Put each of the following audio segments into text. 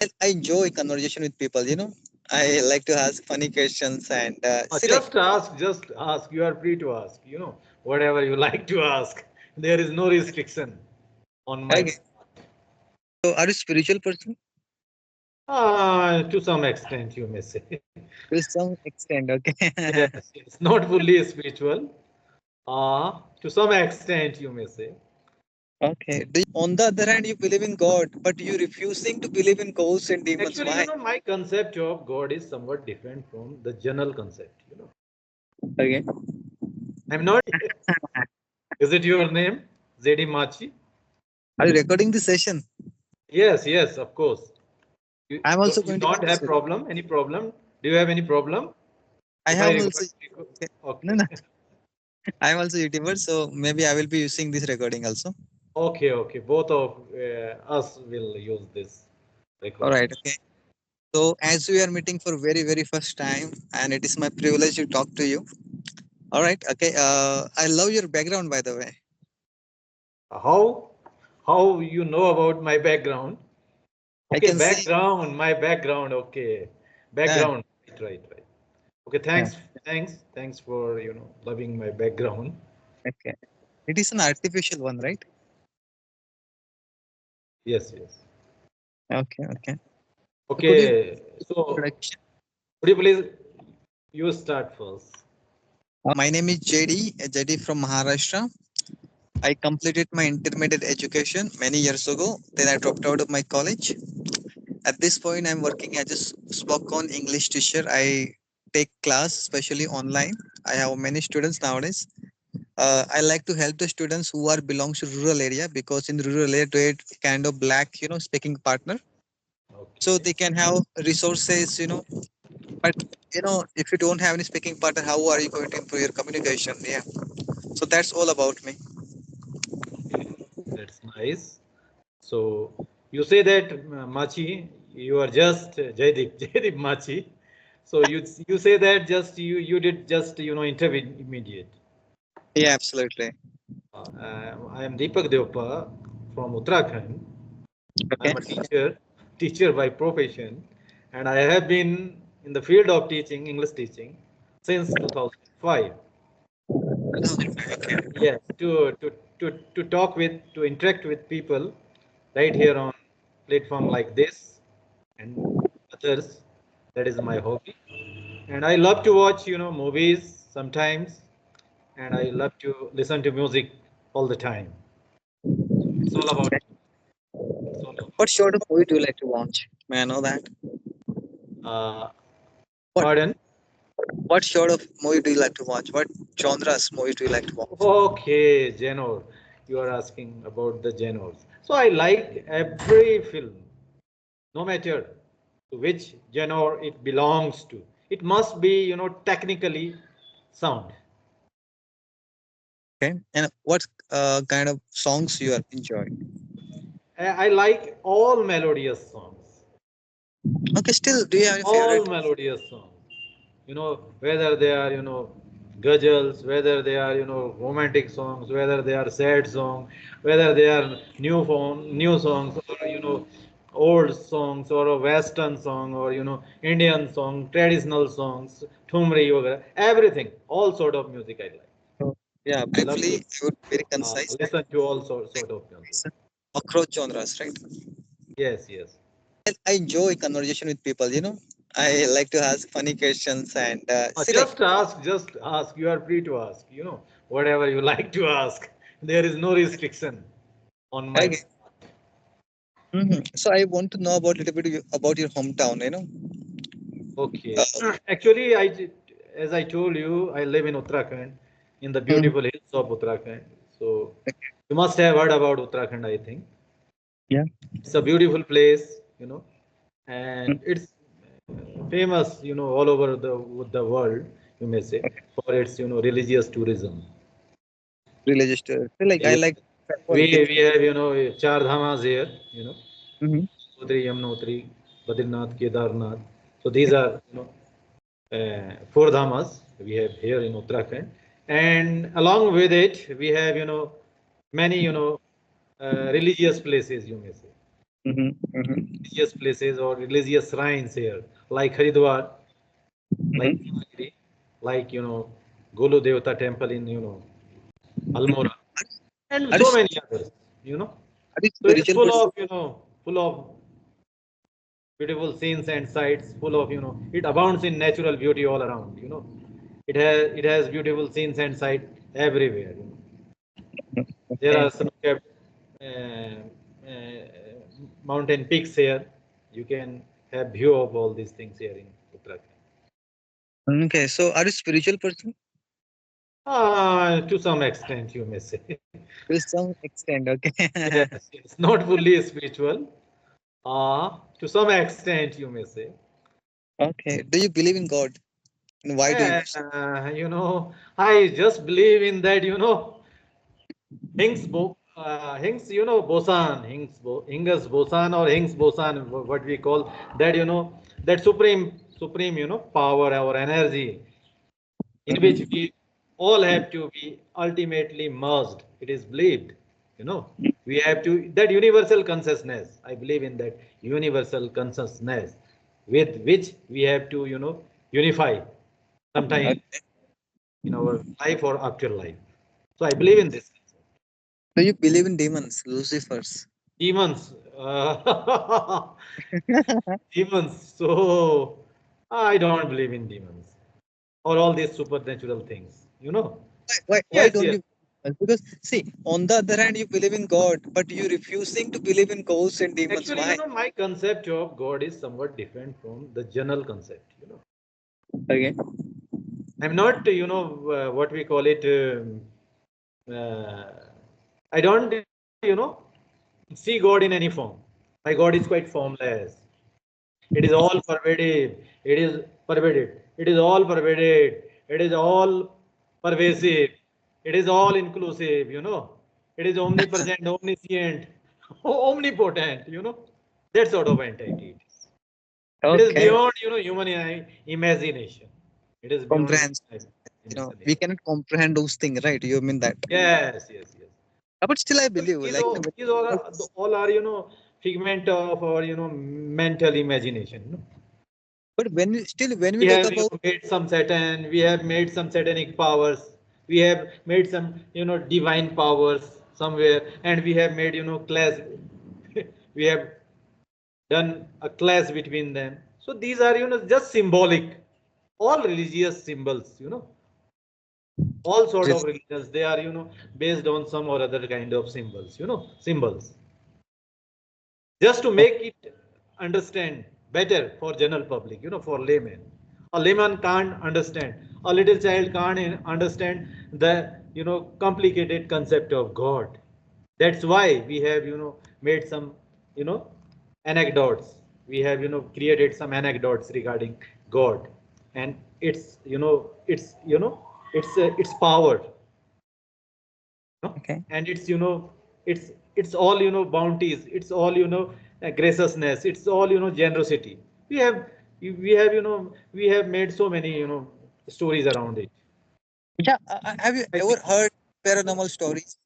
I enjoy conversation with people. I like to ask funny questions and see like Just ask. You are free to ask. Whatever you like to ask. There is no restriction on my. okay. So are you spiritual person? To some extent, you may say. To some extent, okay. Yes, it's not fully spiritual. To some extent, you may say. Okay. On the other hand, you believe in God, but you refusing to believe in ghosts and demons. Actually, Why? my concept of God is somewhat different from the general concept. Okay. I'm not. Is it your name, Zedi Machi? Are you recording the session? Yes, yes, of course. I'm also You going to don't have use it. problem? Any problem? Do you have any problem? I If I have record, also okay. No, okay, no. I'm also YouTuber, so maybe I will be using this recording also. okay, okay. Both of us will use this All right. recording. Okay. So as we are meeting for very very first time, and it is my privilege to talk to you. All right. Okay. I love your background, by the way. How how you know about my background? I Okay, can see. background, my background. Okay, Yeah. background. Right, right. Okay, Yeah. thanks for loving my background. Okay. It is an artificial one, right? Yes, yes. Okay. Okay. So could you Okay, so introduction? could you please you start first? My name is JD. JD from Maharashtra. I completed my intermediate education many years ago. Then I dropped out of my college. At this point, I'm working as a spoken English teacher. I take class, especially online. I have many students nowadays. I like to help the students who are belongs to rural area because in rural area they kind of lack speaking partner, so Okay. they can have resources. But if you don't have any speaking partner, how are you going to improve your communication? Yeah. So that's all about me. Okay, that's nice. So you say that Machi, you are just Jaideep, Jaideep Machi. So you say that just you did just intermediate. Yeah, absolutely. I am Deepak Devpa from Uttarakhand. I Okay. am a teacher by profession, and I have been in the field of teaching, English teaching, since 2005. Okay. Yes, to talk with, to interact with people right here on platform like this and others. That is my hobby, and I love to watch movies sometimes, and I love to listen to music all the time. So it's all about. It's all What about. sort of movie do you like to watch? May I know that? Uh, What Pardon? what sort of movie do you like to watch? What genres movie do you like to watch? Okay, genre. You are asking about the genres. So I like every film, no matter to which genre it belongs to. It must be, technically sound. Okay. And what kind of songs you are enjoying? I like all melodious songs. Okay. Still, do you have any All favorite? melodious songs. Whether they are, ghazals, whether they are, romantic songs, whether they are sad songs, whether they are new songs, or, old songs, or a western song, or, Indian song, traditional songs, thumri, वगैरह, everything, all sort of music I like. So, yeah, I love briefly, to I would be very concise. listen to all sort of music. It's across genres, right? Yes, yes. I enjoy conversation with people. I like to ask funny questions and see like Just ask. You are free to ask. Whatever you like to ask. There is no restriction on my. okay. So I want to know about little bit about your hometown. Okay. Uh, Actually, as I told you, I live in Uttarakhand, in the mm, beautiful hills of Uttarakhand. So you must have heard about Uttarakhand, I think. yeah. It's a beautiful place, Mm, and it's famous, all over the world, you may say, okay. for its, religious tourism. Religious. Like I Yes. like We travel different. we have Char Dhamas here, Mhm. Gangotri, Yamunotri, Badrinath, Kedarnath. So these are four Dhamas we have here in Uttarakhand, and along with it we have many religious places, you may say. Mm-hmm. Mm-hmm. religious places or religious shrines here, like Haridwar, like Mm-hmm. Devagiri, like Golu Devata temple in Almora, and Are you, so many others. You know, are you so it is spiritual full person? of full of beautiful scenes and sights, full of it abounds in natural beauty all around. It has beautiful scenes and sight everywhere. There Okay. are snow-capped mountain peaks here. You can have view of all these things here in Uttarakhand. Okay. So are you spiritual person? To some extent, you may say. To some extent. Okay. Yes, it's not fully spiritual. To some extent, you may say. Okay. Do you believe in God? And why do you? I just believe in that, Hingus Bosan or Hing's Bosan, what we call that, that supreme, power or energy in which Mm-hmm. we all have to be ultimately merged. It is believed, we have to, that universal consciousness. I believe in that universal consciousness with which we have to, unify sometime Okay. in our life or afterlife. So I believe in this. Do you believe in demons, Lucifers? Demons. Demons. So I don't believe in demons or all these supernatural things. Why Yes, don't yes. you? Because see, on the other hand, you believe in God, but you refusing to believe in ghosts and demons. Actually, Why? my concept of God is somewhat different from the general concept. Okay. I'm not, what we call it. Uh, I don't, see God in any form. My God is quite formless. It is all pervaded. It is pervaded. It is all pervaded. It is all pervasive. It is all inclusive. It is omnipresent, omniscient, omnipotent. That sort of entity. It is Okay. beyond, human imagination. It is beyond Comprehends. human We imagination. cannot comprehend those things, right? You mean that? Yes, yes, yes. But still, I So believe. these Like, all, these all are, figment of our, mental imagination. but when we We talk have, about made some Satan. We have made some satanic powers. We have made some, divine powers somewhere, and we have made, class. We have done a class between them. So these are, just symbolic. All religious symbols, all sort of religions, they are, based on some or other kind of symbols, symbols. Just to make it understand better for general public, for laymen. A layman can't understand. A little child can't understand the, complicated concept of God. That's why we have, made some, you know, anecdotes. We have, created some anecdotes regarding God, and its power, okay, and it's, it's all, bounties, it's all, graciousness, it's all, generosity. We have we have you know we have made so many, stories around it. yeah. Have you I ever think. heard paranormal stories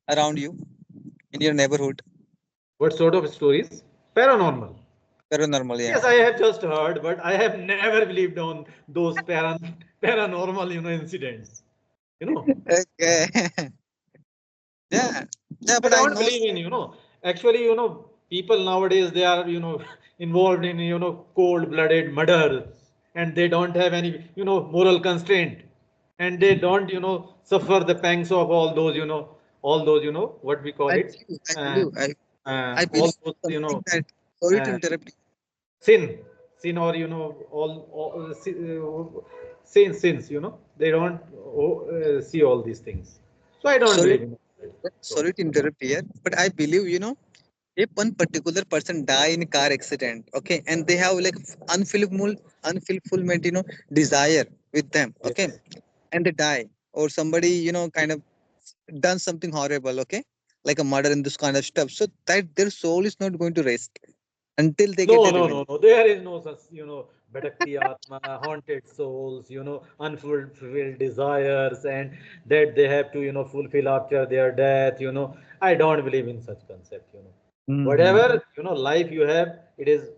around you in your neighborhood? What sort of stories? Paranormal. Paranormal, yeah. Yes, I have just heard, but I have never believed on those paranormal, incidents. You know, Okay. Yeah, yeah. I But I don't know. believe in, actually, people nowadays, they are, involved in, cold-blooded murder, and they don't have any, moral constraint, and they don't, suffer the pangs of all those, what we call I it, believe. I uh, believe. I all believe those, something that. Sorry to uh, interrupt you, sin, or, all sins, they don't see all these things. So I don't sorry, believe in it. So, sorry to interrupt here, but I believe, if one particular person die in a car accident, okay, and they have like unfulfillment, desire with them, okay, yes. and they die, or somebody, kind of done something horrible, okay, like a murder and this kind of stuff, so that their soul is not going to rest until they get No, a no, revenge. no, no. There is no such, Bhatakti Atma, haunted souls, unfulfilled desires, and that they have to, fulfill after their death. I don't believe in such concept. Mm-hmm. Whatever life you have, it is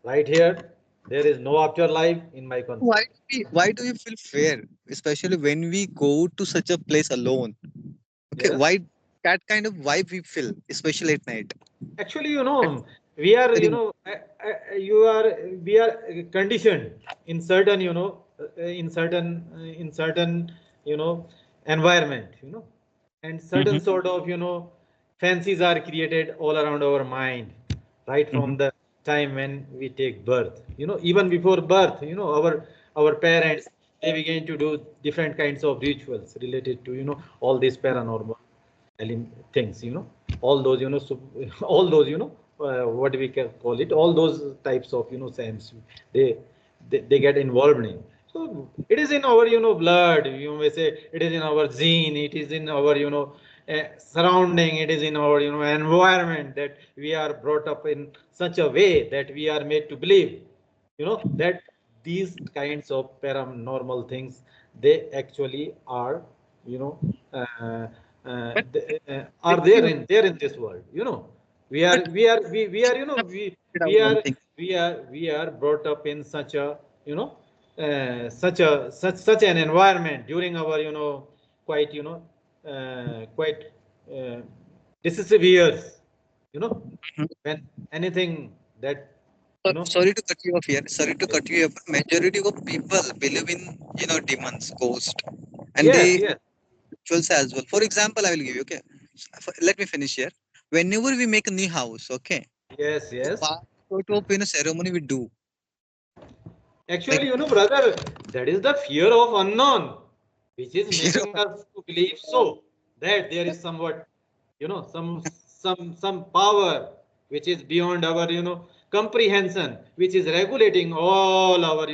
right here. There is no afterlife in my Why concept. why do you feel fear, especially when we go to such a place alone? Okay, Yes. why that kind of vibe we feel, especially at night? Actually, That's we are, very you are, we are conditioned in certain, in certain, you know, environment, and certain mm-hmm, sort of, fancies are created all around our mind, right mm-hmm, from the time when we take birth. Even before birth, our parents, they begin to do different kinds of rituals related to, all these paranormal things, all those, all those, what we can call it, all those types of, SAMs, they, they get involved in. So it is in our, blood, you may say, it is in our gene, it is in our, surrounding, it is in our, environment, that we are brought up in such a way that we are made to believe, that these kinds of paranormal things, they actually are, you know, uh, but are let me there in this world. but We are, figure out one thing. we are brought up in such a, such an environment during our, quite, quite uh, decisive years, you know Mhm. when anything that, Sorry to cut you off here. Sorry to yes, cut you off. Majority of people believe in demons, ghost, and yes, they yes, rituals as well. For example, I will give you. Okay, let me finish here. Whenever we make a new house, okay, yes, so yes. what sort of ceremony we do? Like Actually, brother, that is the fear of unknown, which is you making us to believe so, that there is somewhat, some power which is beyond our, comprehension, which is regulating all our,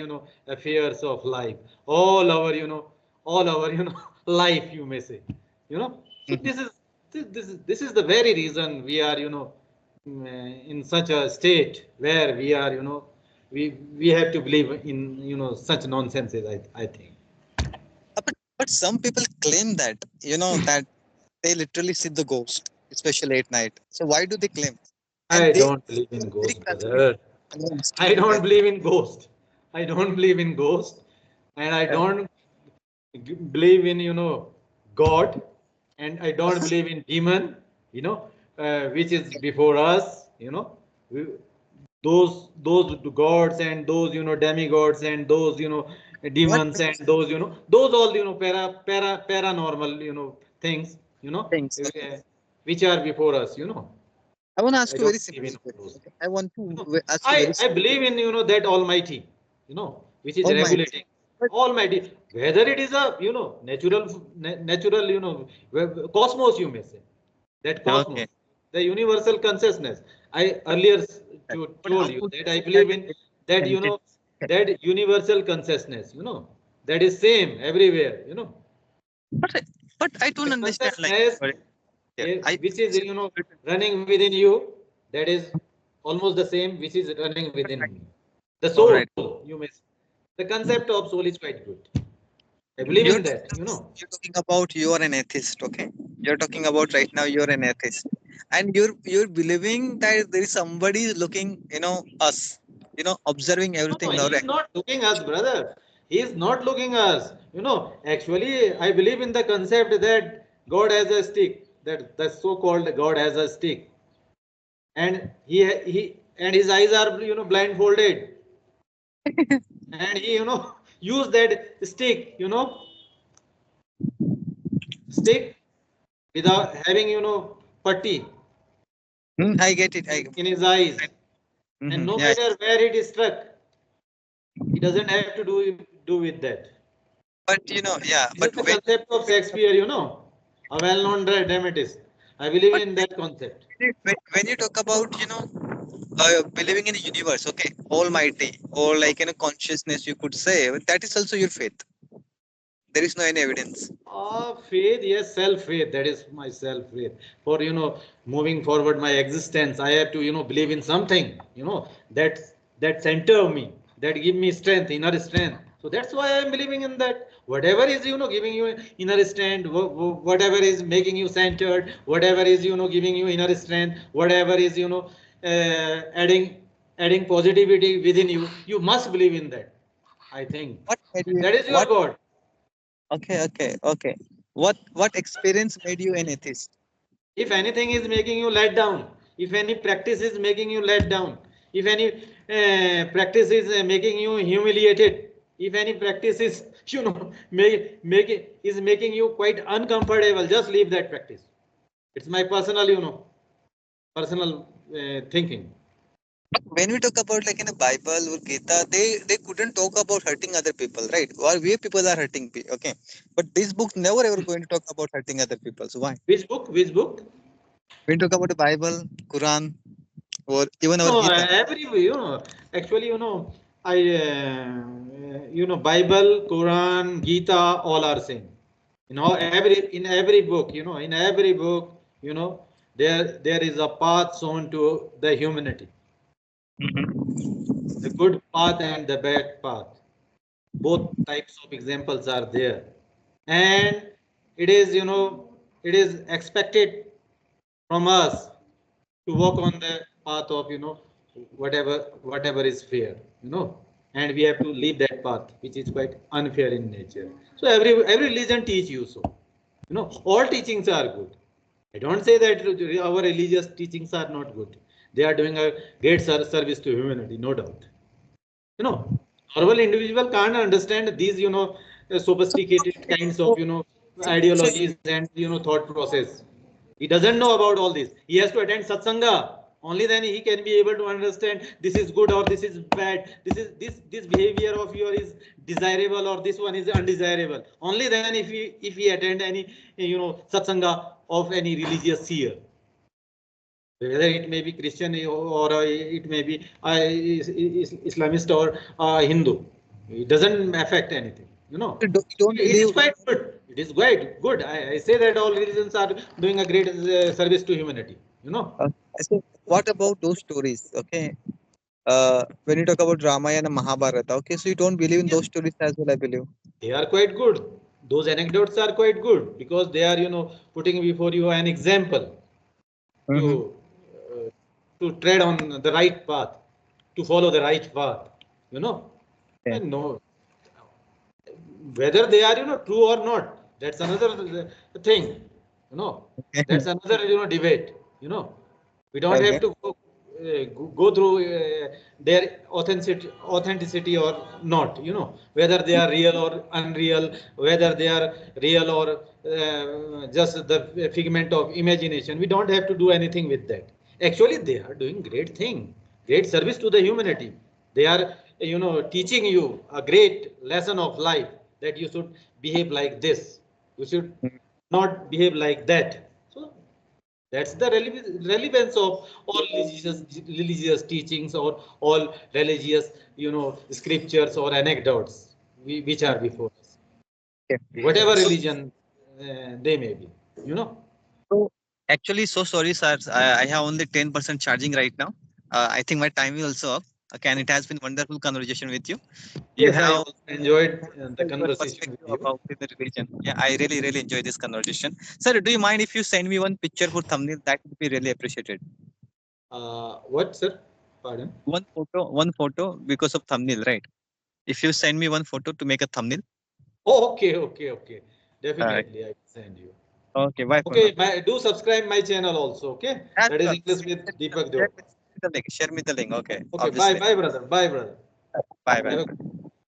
affairs of life, all our, all our, life, you may say, So Mhm. this is the very reason we are, in such a state where we are, we have to believe in, such nonsenses. I think. But some people claim that that they literally see the ghost, especially at night. So why do they claim? And I they don't believe in very ghost, confident. brother. I'm asking I you don't guys. believe in ghost. I don't believe in ghost, and I Yeah. don't believe in, God, and I don't believe in demon, which is before us. We, those gods and those, demigods and those, What demons and those, those all, paranormal, things, things? Okay. uh, which are before us. I want to I ask you a don't very believe simple in all question. those. Okay. I want You know, to ask you very I simple. believe in, that Almighty, which is Almighty. regulating. But Almighty, whether it is a, natural, natural, cosmos, you may say, that okay. cosmos, the universal consciousness. I But, earlier but how told you would that I you say believe in that that, entity? that universal consciousness, that is same everywhere, But I don't the understand. Like consciousness, sorry, here. I which is, running within you, that is almost the same which is running within me. The all soul, right. you may say. The concept of soul is quite good. I believe You're in that, you're talking about you are an atheist, okay? You're talking about right now you're an atheist, and you're believing that there is somebody looking, us, observing No, everything. no, he is not looking us, brother. He is not looking us. Actually, I believe in the concept that God has a stick, that the so-called God has a stick, and he and his eyes are, blindfolded, and he, use that stick, stick without having, putty I get it. in his eyes, and no Yeah, matter where it is struck, he doesn't have to do with that. but yeah, This but is the concept of Shakespeare, a well-known dramatist. I believe but in that concept. when you talk about believing in the universe, okay, Almighty, or like Okay. consciousness, you could say that is also your faith. There is no any evidence. Faith, yes, self-faith. That is my self-faith. For, moving forward my existence, I have to, believe in something, that center me, that give me strength, inner strength. So that's why I'm believing in that. Whatever is, giving you inner strength, whatever is making you centered, whatever is, giving you inner strength, whatever is, adding positivity within you, you must believe in that. I think. What made And you? that is your What? God. Okay, okay, okay. What experience made you an atheist? If anything is making you let down, if any practice is making you let down, if any practice is making you humiliated, if any practice is is making you quite uncomfortable, just leave that practice. It's my personal personal thinking. When we talk about like in the Bible or Gita, they couldn't talk about hurting other people, right? Or we people are hurting people, okay. But this book never ever going to talk about hurting other people. So why? Which book? When we talk about the Bible, Quran, or even our No, Gita. every actually, I Bible, Quran, Gita, all are same. In every book, in every book, there is a path shown to the humanity, Mhm. the good path and the bad path. Both types of examples are there, and it is, it is expected from us to walk on the path of whatever is fair, and we have to leave that path which is quite unfair in nature. So every religion teach you so, all teachings are good. I don't say that our religious teachings are not good. They are doing a great service to humanity, no doubt. you know Normal individual can't understand these, So, sophisticated kinds of, so ideologies and, thought process. He doesn't know about all this. He has to attend satsanga. Only then he can be able to understand this is good or this is bad, this behavior of yours is desirable or this one is undesirable. Only then if he attend any, satsanga of any religious seer, whether it may be Christian or it may be Islamist or Hindu. It doesn't affect anything. you don't It is believe. quite good. It is quite good. I say that all religions are doing a great service to humanity. Uh, so what about those stories? Okay, when you talk about Ramayana, Mahabharata, okay, so you don't believe in Yes, those stories as well, I believe. they are quite good. Those anecdotes are quite good because they are, putting before you an example Mm-hmm. to uh, to tread on the right path, to follow the right path. You know, Okay. and no, whether they are, true or not, that's another thing. you know Okay. that's another, debate. you know we don't have Okay. to go through their authenticity or not. Whether they are real or unreal, whether they are real or just the figment of imagination. We don't have to do anything with that. Actually, they are doing great thing, great service to the humanity. They are, teaching you a great lesson of life, that you should behave like this, you should Mhm. not behave like that. So that's the relevance of all religious teachings or all religious, scriptures or anecdotes which are before us, Okay. whatever So, religion they may be. you know so actually, so sorry, sir. I have only 10% charging right now. I think my time is also up. Okay, and it has been wonderful conversation with you. You yes, I have also enjoyed the your conversation with perspective you. about the religion. Yeah, I really, really enjoy this conversation. Sir, do you mind if you send me one picture for thumbnail? That would be really appreciated. What, sir? Pardon? One photo because of thumbnail, right? If you send me one photo to make a thumbnail. Oh, okay, okay, okay. Uh, Definitely, I will send you. okay, bye for now. Okay, do subscribe my channel also. Okay, Yeah, that is sure. English with Deepak Share Dev. me the link. Share me the link. Okay, Okay, bye, obviously. bye, brother. Bye, brother. Bye, Have a bye.